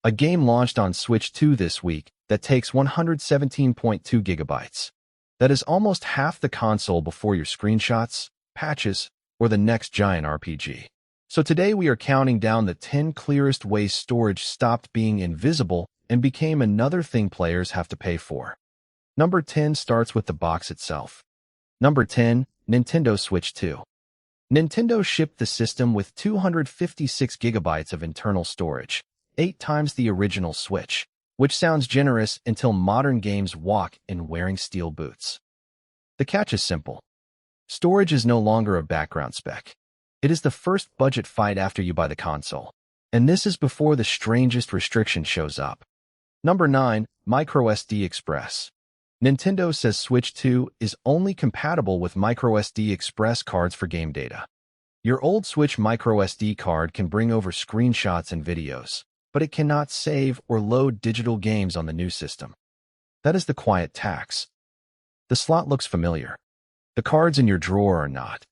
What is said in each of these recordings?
A game launched on Switch 2 this week that takes 117.2 gigabytes. That is almost half the console before your screenshots, patches, or the next giant RPG. So today we are counting down the 10 clearest ways storage stopped being invisible and became another thing players have to pay for. Number 10 starts with the box itself. Number 10, Nintendo Switch 2. Nintendo shipped the system with 256 gigabytes of internal storage, 8 times the original Switch, which sounds generous until modern games walk in wearing steel boots. The catch is simple. Storage is no longer a background spec. It is the first budget fight after you buy the console. And this is before the strangest restriction shows up. Number 9, microSD Express. Nintendo says Switch 2 is only compatible with microSD Express cards for game data. Your old Switch microSD card can bring over screenshots and videos, but it cannot save or load digital games on the new system. That is the quiet tax. The slot looks familiar. The cards in your drawer are not.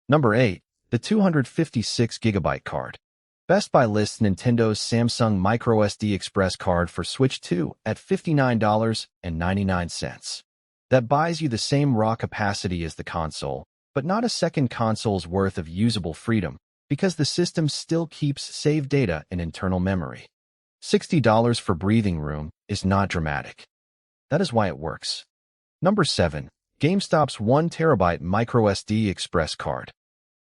Number 8, the 256 gigabyte card. Best Buy lists Nintendo's Samsung microSD Express card for Switch 2 at $59.99. That buys you the same raw capacity as the console, but not a second console's worth of usable freedom, because the system still keeps saved data in internal memory. $60 for breathing room is not dramatic. That is why it works. Number 7, GameStop's 1 terabyte microSD Express card.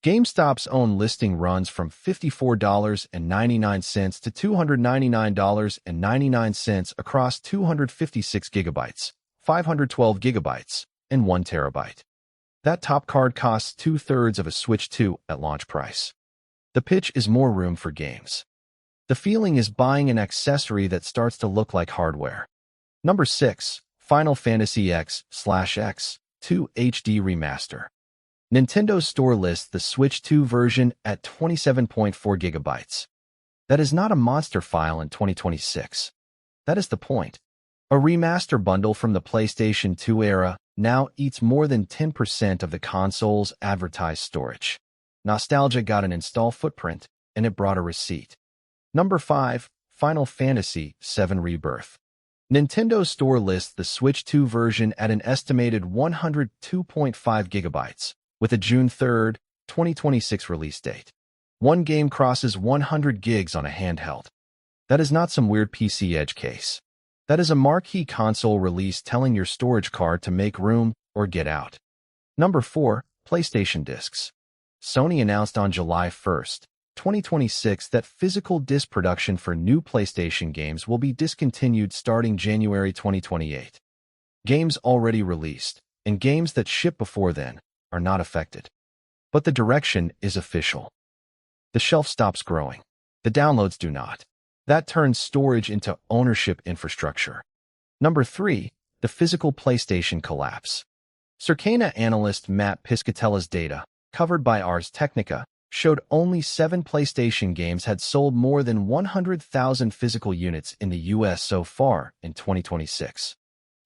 GameStop's own listing runs from $54.99 to $299.99 across 256 gigabytes, 512 gigabytes, and 1 terabyte. That top card costs 2/3 of a Switch 2 at launch price. The pitch is more room for games. The feeling is buying an accessory that starts to look like hardware. Number 6, Final Fantasy X/X 2 HD Remaster. Nintendo's store lists the Switch 2 version at 27.4 gigabytes. That is not a monster file in 2026. That is the point. A remaster bundle from the PlayStation 2 era now eats more than 10% of the console's advertised storage. Nostalgia got an install footprint, and it brought a receipt. Number 5, Final Fantasy VII Rebirth. Nintendo's store lists the Switch 2 version at an estimated 102.5 gigabytes, with a June 3, 2026 release date. One game crosses 100 gigs on a handheld. That is not some weird PC edge case. That is a marquee console release telling your storage card to make room or get out. Number 4, PlayStation discs. Sony announced on July 1, 2026 that physical disc production for new PlayStation games will be discontinued starting January 2028. Games already released, and games that ship before then, are not affected. But the direction is official. The shelf stops growing. The downloads do not. That turns storage into ownership infrastructure. Number 3, the physical PlayStation collapse. Circana analyst Matt Piscatella's data, covered by Ars Technica, showed only 7 PlayStation games had sold more than 100,000 physical units in the US so far in 2026.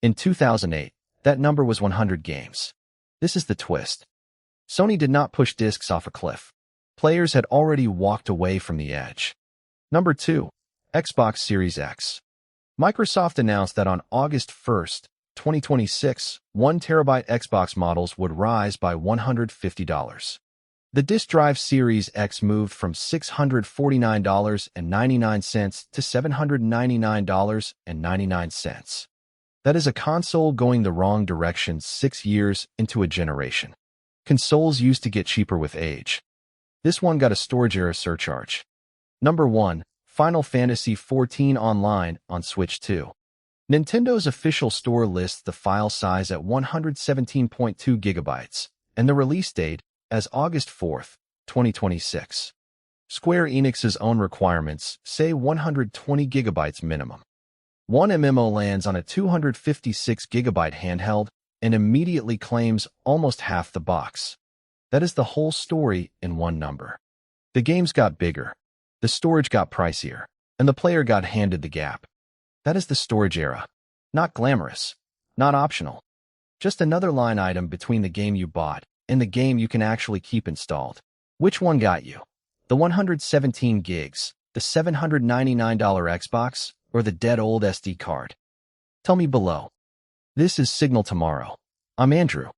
In 2008, that number was 100 games. This is the twist. Sony did not push discs off a cliff. Players had already walked away from the edge. Number 2, Xbox Series X. Microsoft announced that on August 1, 2026, 1 terabyte Xbox models would rise by $150. The disk drive Series X moved from $649.99 to $799.99. That is a console going the wrong direction 6 years into a generation. Consoles used to get cheaper with age. This one got a storage era surcharge. Number 1, Final Fantasy XIV Online on Switch 2. Nintendo's official store lists the file size at 117.2 gigabytes, and the release date as August 4, 2026. Square Enix's own requirements say 120 gigabytes minimum. One MMO lands on a 256 gigabyte handheld and immediately claims almost half the box. That is the whole story in one number. The games got bigger, the storage got pricier, and the player got handed the gap. That is the storage era. Not glamorous, not optional. Just another line item between the game you bought and the game you can actually keep installed. Which one got you? The 117 gigs, the The $799 Xbox or the dead old SD card? Tell me below. This is Signal Tomorrow. I'm Andrew.